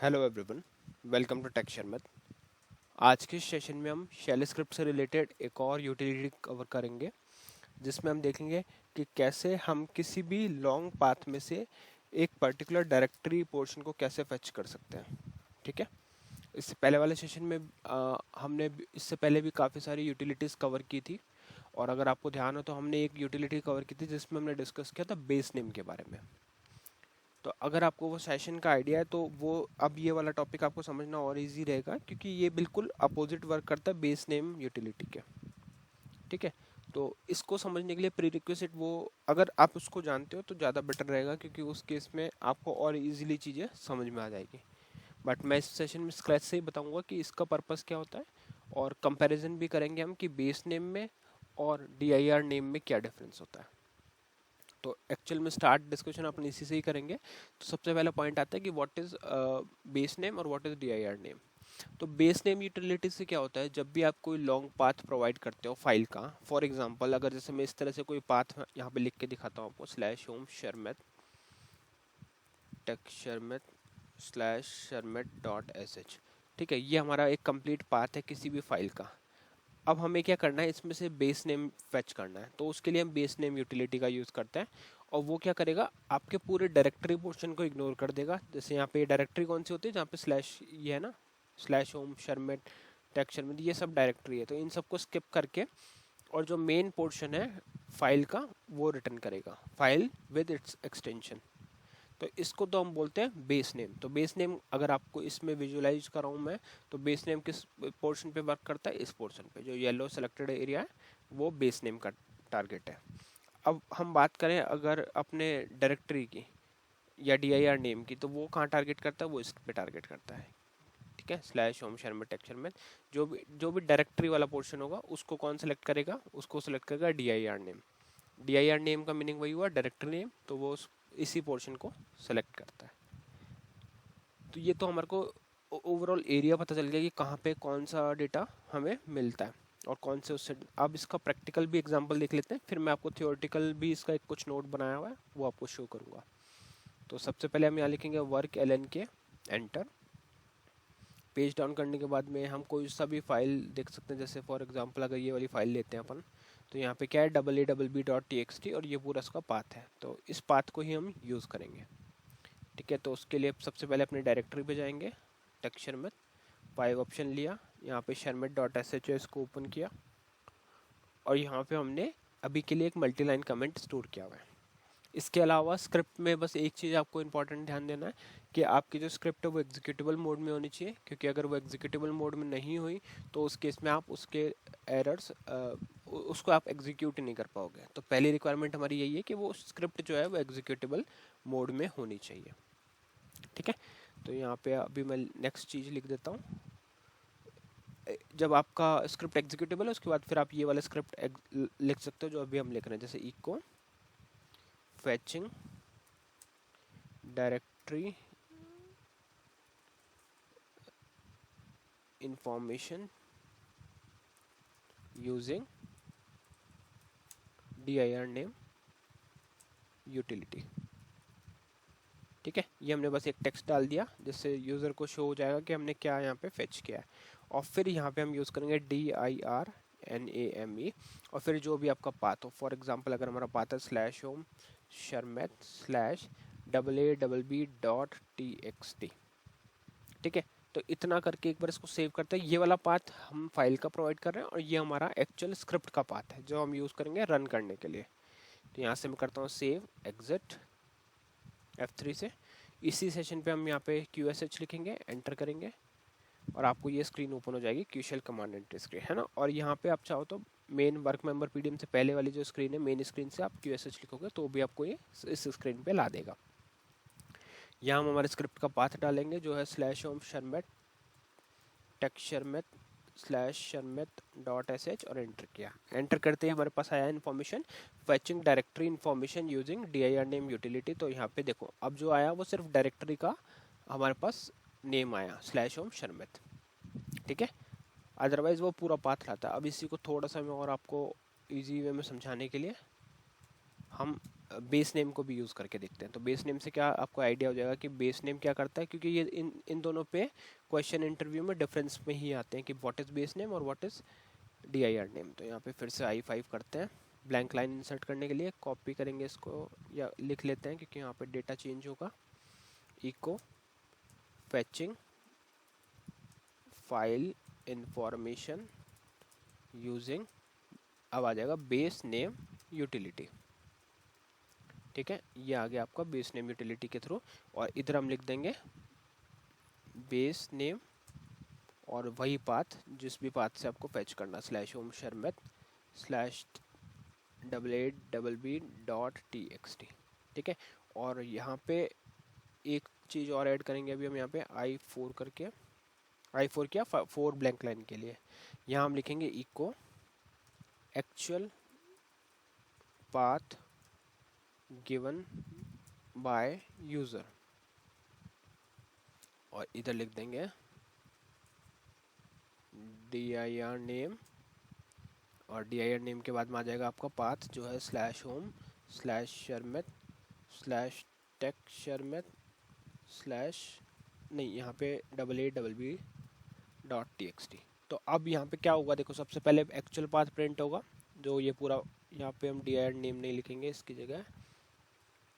Hello everyone, welcome to tech Sharmat. आज के session में हम शेल स्क्रिप्ट से रिलेटेड एक और यूटिलिटी कवर करेंगे, जिसमें हम देखेंगे कि कैसे हम किसी भी लॉन्ग पाथ में से एक पर्टिकुलर डायरेक्टरी पोर्शन को कैसे फेच कर सकते हैं। ठीक है। इससे पहले वाले सेशन में हमने इससे पहले भी काफ़ी सारी यूटिलिटीज़ कवर की थी, और अगर आपको ध्यान हो तो हमने एक यूटिलिटी कवर की थी जिसमें हमने डिस्कस किया था बेस नेम के बारे में। तो अगर आपको वो सेशन का आइडिया है तो वो अब ये वाला टॉपिक आपको समझना और इजी रहेगा, क्योंकि ये बिल्कुल अपोजिट वर्क करता है बेस नेम यूटिलिटी के। ठीक है। तो इसको समझने के लिए प्री रिक्विजिट वो, अगर आप उसको जानते हो तो ज़्यादा बेटर रहेगा, क्योंकि उस केस में आपको और इजीली चीज़ें समझ में आ जाएगी। बट मैं इस सेशन में स्क्रैच से ही बताऊंगा कि इसका पर्पस क्या होता है, और कंपैरिजन भी करेंगे हम कि बेस नेम में और DIR नेम में क्या डिफरेंस होता है। तो एक्चुअल में स्टार्ट डिस्कशन अपन इसी से ही करेंगे। तो सबसे पहला पॉइंट आता है कि व्हाट इज बेस नेम और व्हाट इज DIR नेम। तो बेस नेम यूटिलिटी से क्या होता है, जब भी आप कोई लॉन्ग पाथ प्रोवाइड करते हो फाइल का, फॉर एग्जांपल अगर जैसे मैं इस तरह से कोई पाथ यहाँ पे लिख के दिखाता हूँ आपको, slash home Sharmat tech Sharmat slash Sharmat dot sh। ठीक है, ये हमारा एक कंप्लीट पाथ है किसी भी फाइल का। अब हमें क्या करना है, इसमें से बेस नेम फेच करना है, तो उसके लिए हम बेस नेम यूटिलिटी का यूज़ करते हैं। और वो क्या करेगा, आपके पूरे डायरेक्टरी पोर्शन को इग्नोर कर देगा। जैसे यहाँ पे डायरेक्टरी कौन सी होती है, जहाँ पे स्लैश ये है ना, स्लैश होम शर्मेट टेक शर्मेट, ये सब डायरेक्टरी है, तो इन सबको स्किप करके और जो मेन पोर्शन है फाइल का वो रिटर्न करेगा, फाइल विद इट्स एक्सटेंशन। तो इसको तो हम बोलते हैं बेस नेम। तो बेस नेम अगर आपको इसमें विजुअलाइज कर रहा हूँ मैं, तो बेस नेम किस पोर्शन पे वर्क करता है, इस पोर्शन पे जो येलो सेलेक्टेड एरिया है वो बेस नेम का टारगेट है। अब हम बात करें अगर अपने डायरेक्टरी की या DIR नेम की, तो वो कहाँ टारगेट करता है, वो इस पे टारगेट करता है। ठीक है, स्लैश होम शर्मा टेक्चर में जो भी डायरेक्टरी वाला पोर्शन होगा उसको कौन सेलेक्ट करेगा, उसको सेलेक्ट करेगा DIR नेम। DIR नेम का मीनिंग वही हुआ डायरेक्टरी नेम, तो वो इसी पोर्शन को सेलेक्ट करता है। तो ये तो हमारे को ओवरऑल एरिया पता चल गया कि कहाँ पे कौन सा डेटा हमें मिलता है और कौन से उससे। अब इसका प्रैक्टिकल भी एग्जांपल देख लेते हैं, फिर मैं आपको थियोरेटिकल भी इसका एक कुछ नोट बनाया हुआ है वो आपको शो करूँगा। तो सबसे पहले हम यहाँ लिखेंगे वर्क LN के, एंटर। पेज डाउन करने के बाद में हम कोई सा भी फाइल देख सकते हैं, जैसे फॉर एग्जांपल अगर ये वाली फाइल लेते हैं अपन, तो यहाँ पे क्या है AAB.txt, और ये पूरा इसका पाथ है, तो इस पाथ को ही हम यूज़ करेंगे। ठीक है, तो उसके लिए सबसे पहले अपनी डायरेक्टरी पे जाएंगे, टेक शर्मत, फाइव ऑप्शन लिया, यहाँ पे शर्मत डॉट sh इसको ओपन किया, और यहाँ पे हमने अभी के लिए एक मल्टी लाइन कमेंट स्टोर किया हुआ है। इसके अलावा स्क्रिप्ट में बस एक चीज़ आपको इंपॉर्टेंट ध्यान देना है कि आपकी जो स्क्रिप्ट है वो एग्जीक्यूटेबल मोड में होनी चाहिए, क्योंकि अगर वो एग्जीक्यूटेबल मोड में नहीं हुई तो उस केस में आप उसके एरर्स उसको आप एग्जीक्यूट नहीं कर पाओगे। तो पहली रिक्वायरमेंट हमारी यही है कि वो स्क्रिप्ट जो है वो एग्जीक्यूटेबल मोड में होनी चाहिए। ठीक है, तो यहाँ पे अभी मैं नेक्स्ट चीज़ लिख देता हूँ। जब आपका स्क्रिप्ट एग्जीक्यूटेबल है उसके बाद फिर आप ये वाला स्क्रिप्ट लिख सकते हो जो अभी हम लिख रहे हैं, जैसे eco fetching directory information using dir name utility। ठीक है, ये हमने बस एक टेक्स्ट डाल दिया जिससे यूज़र को शो हो जाएगा कि हमने क्या यहाँ पे फेच किया है। और फिर यहाँ पे हम यूज़ करेंगे DIRNAME, और फिर जो भी आपका पाथ हो, फॉर एग्जांपल अगर हमारा पाथ है स्लैश होम शर्मत स्लैश AABB.txt। ठीक है, तो इतना करके एक बार इसको सेव करते हैं। ये वाला पाथ हम फाइल का प्रोवाइड कर रहे हैं, और ये हमारा एक्चुअल स्क्रिप्ट का पाथ है जो हम यूज़ करेंगे रन करने के लिए। तो यहाँ से मैं करता हूँ सेव, एग्जिट F3 से। इसी सेशन पे हम यहाँ पे QSH लिखेंगे, एंटर करेंगे, और आपको ये स्क्रीन ओपन हो जाएगी, QSHEL कमांड एंट्री स्क्रीन है ना। और यहाँ पे आप चाहो तो मेन वर्क मेंबर PDM से पहले वाली जो स्क्रीन है, मेन स्क्रीन से आप QSH लिखोगे तो भी आपको ये इस स्क्रीन पे ला देगा। यहाँ हम हमारे स्क्रिप्ट का पाथ डालेंगे जो है slash home Sharmat tech Sharmat slash Sharmat dot sh, और एंटर किया। एंटर करते ही हमारे पास आया information fetching directory information using DIR name utility. तो यहाँ पे देखो अब जो आया वो सिर्फ डायरेक्टरी का हमारे पास नेम आया, स्लैश होम शर्मत। ठीक है, अदरवाइज वो पूरा पाथ लाता है। अब इसी को थोड़ा सा मैं और आपको इजी वे में समझाने के लिए हम बेस नेम को भी यूज़ करके देखते हैं। तो बेस नेम से क्या आपको आइडिया हो जाएगा कि बेस नेम क्या करता है, क्योंकि ये इन दोनों पे क्वेश्चन इंटरव्यू में डिफरेंस में ही आते हैं कि व्हाट इज़ बेस नेम और व्हाट इज़ DIR नेम। तो यहाँ पे फिर से I5 करते हैं ब्लैंक लाइन इंसर्ट करने के लिए, कॉपी करेंगे इसको या लिख लेते हैं क्योंकि यहाँ पे डेटा चेंज होगा। Echo fetching file information using, अब आ जाएगा बेस नेम यूटिलिटी। ठीक है, ये आ गया आपका बेस नेम यूटिलिटी के थ्रू, और इधर हम लिख देंगे बेस नेम और वही पाथ जिस भी पाथ से आपको फैच करना, स्लैश होम शर्मत स्लैश $8BB.txt। ठीक है, और यहाँ पे एक चीज़ और ऐड करेंगे अभी हम यहाँ पे I4 करके, I4 क्या 4 ब्लैंक लाइन के लिए, यहाँ हम लिखेंगे echo actual path given by user, और इधर लिख देंगे dir नेम, और dir नेम के बाद में आ जाएगा आपका पाथ जो है slash home slash Sharmat slash tech Sharmat slash नहीं, यहाँ पे $8BB.txt। तो अब यहाँ पे क्या होगा, देखो सबसे पहले एक्चुअल पाथ प्रिंट होगा, जो ये पूरा, यहाँ पे हम dir नेम नहीं लिखेंगे, इसकी जगह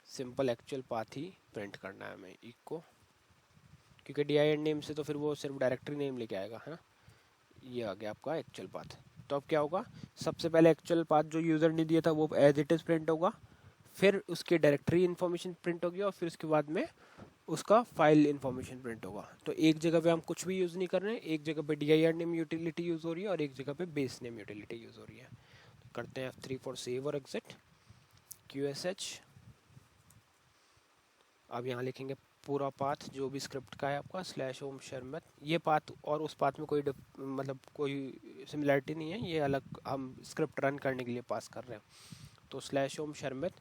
सिंपल एक्चुअल पाथ ही प्रिंट करना है हमें इको, क्योंकि dir नेम से तो फिर वो सिर्फ डायरेक्टरी नेम लेके आएगा, है ना। ये आ गया आपका एक्चुअल पाथ। तो अब क्या होगा, सबसे पहले एक्चुअल पाथ जो यूज़र ने दिया था वो एज इट इज़ प्रिंट होगा, फिर उसकी डायरेक्टरी इन्फॉर्मेशन प्रिंट होगी, और फिर उसके बाद में उसका फाइल इन्फॉर्मेशन प्रिंट होगा। तो एक जगह पे हम कुछ भी यूज़ नहीं कर रहे हैं, एक जगह पे dir नेम यूटिलिटी यूज़ हो रही है और एक जगह पे बेस नेम यूटिलिटी यूज़ हो रही है। तो करते हैं F3 फॉर सेव और एग्जिट QSH। अब यहाँ लिखेंगे पूरा पाथ जो भी स्क्रिप्ट का है आपका स्लैश होम शर्मत, ये पाथ और उस पाथ में कोई मतलब कोई सिमिलरिटी नहीं है, ये अलग हम स्क्रिप्ट रन करने के लिए पास कर रहे हैं। तो slash home Sharmat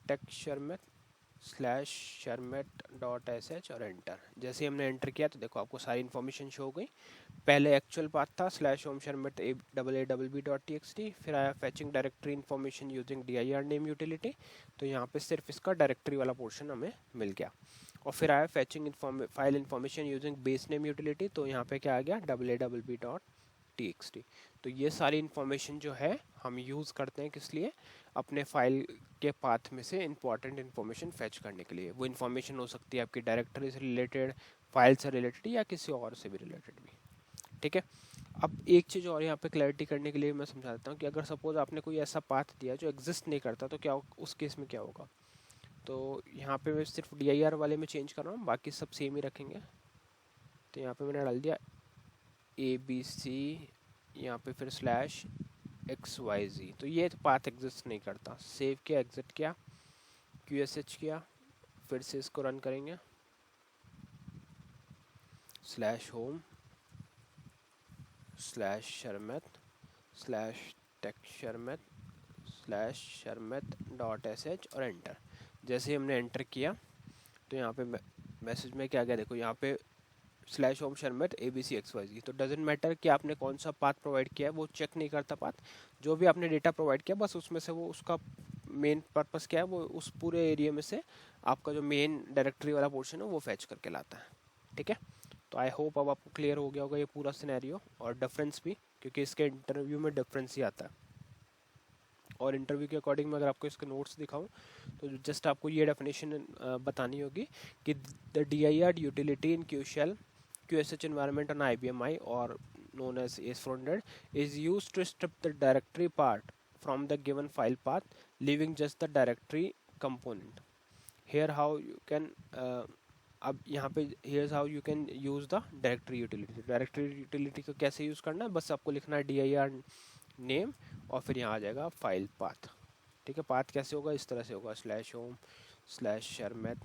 tech Sharmat slash Sharmat .sh और एंटर। जैसे हमने एंटर किया तो देखो आपको सारी इन्फॉर्मेशन शो हो गई। पहले एक्चुअल पाथ था स्लैश होम शर्मत $8BB.txt, फिर आया फैचिंग directory information using dir name utility, तो यहाँ पे सिर्फ इसका डायरेक्टरी वाला पोर्शन हमें मिल गया। और फिर आया फैचिंग file information using base name utility, तो यहाँ पे क्या आ गया $8BB.txt। तो ये सारी इन्फॉर्मेशन जो है हम यूज़ करते हैं किस लिए, अपने फाइल के पाथ में से इंपॉर्टेंट इन्फॉर्मेशन फैच करने के लिए। वो इन्फॉर्मेशन हो सकती है आपकी डायरेक्टरी से रिलेटेड, फाइल से रिलेटेड, या किसी और से भी रिलेटेड भी। ठीक है, अब एक चीज़ और यहाँ पे क्लैरिटी करने के लिए मैं समझा देता हूँ कि अगर सपोज आपने कोई ऐसा पाथ दिया जो एग्जिस्ट नहीं करता, तो क्या उस केस में क्या होगा। तो यहाँ पे मैं सिर्फ dir वाले में चेंज कर रहा हूँ, बाकी सब सेम ही रखेंगे। तो यहाँ पे मैंने डाल दिया ABC, यहाँ पे फिर स्लैश XYZ, तो ये पाथ एग्जिस्ट नहीं करता। सेव किया, एग्जिट किया, QSH किया, फिर से इसको रन करेंगे slash home slash Sharmat slash tech Sharmat slash Sharmat .sh और एंटर। जैसे हमने एंटर किया तो यहाँ पे मैसेज में क्या गया, देखो यहाँ पे स्लैश होम शर्मत ABC XYZ। तो डजेंट मैटर कि आपने कौन सा पाथ प्रोवाइड किया है, वो चेक नहीं करता पाथ, जो भी आपने डेटा प्रोवाइड किया बस उसमें से वो उसका मेन पर्पस क्या है, वो उस पूरे एरिया में से आपका जो मेन डायरेक्टरी वाला पोर्शन है वो फैच करके लाता है। ठीक है, तो आई होप अब आपको क्लियर हो गया होगा ये पूरा सिनेरियो और डिफरेंस भी, क्योंकि इसके इंटरव्यू में डिफरेंस ही आता है। और इंटरव्यू के अकॉर्डिंग में अगर आपको इसके नोट्स दिखाऊं तो जस्ट आपको ये डेफिनेशन बतानी होगी कि the dir utility in QSH environment on IBM I or known as AS400 is used to strip the directory part from the given file path, leaving just the directory component. Here how you can अब यहाँ पे here's how you can use the directory utility. Directory utility को कैसे use करना है, बस आपको लिखना है dir नेम और फिर यहाँ आ जाएगा फाइल पाथ। ठीक है, पाथ कैसे होगा, इस तरह से होगा slash home slash Sharmat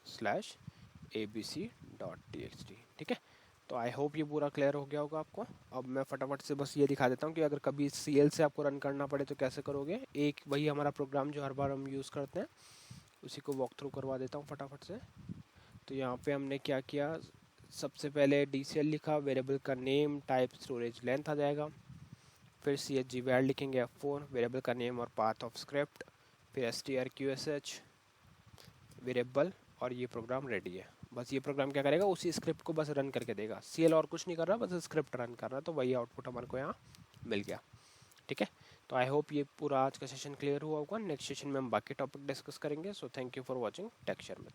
slash ABC.txt। ठीक है, तो आई होप ये पूरा क्लियर हो गया होगा आपको। अब मैं फटाफट से बस ये दिखा देता हूँ कि अगर कभी CL से आपको रन करना पड़े तो कैसे करोगे। एक वही हमारा प्रोग्राम जो हर बार हम यूज़ करते हैं उसी को वॉक थ्रू करवा देता हूँ फटाफट से। तो यहाँ पे हमने क्या किया, सबसे पहले DCL लिखा, वेरिएबल का नेम टाइप स्टोरेज लेंथ आ जाएगा, फिर CHG वैल लिखेंगे F4, वेरिएबल का नेम और पाथ ऑफ स्क्रिप्ट, फिर strqsh वेरिएबल, और ये प्रोग्राम रेडी है। बस ये प्रोग्राम क्या करेगा, उसी स्क्रिप्ट को बस रन करके देगा। CL और कुछ नहीं कर रहा, बस स्क्रिप्ट रन कर रहा, तो वही आउटपुट हमारे को यहाँ मिल गया। ठीक है, तो आई होप ये पूरा आज का सेशन क्लियर हुआ होगा। नेक्स्ट सेशन में हम बाकी टॉपिक डिस्कस करेंगे। So thank you for watching take share में।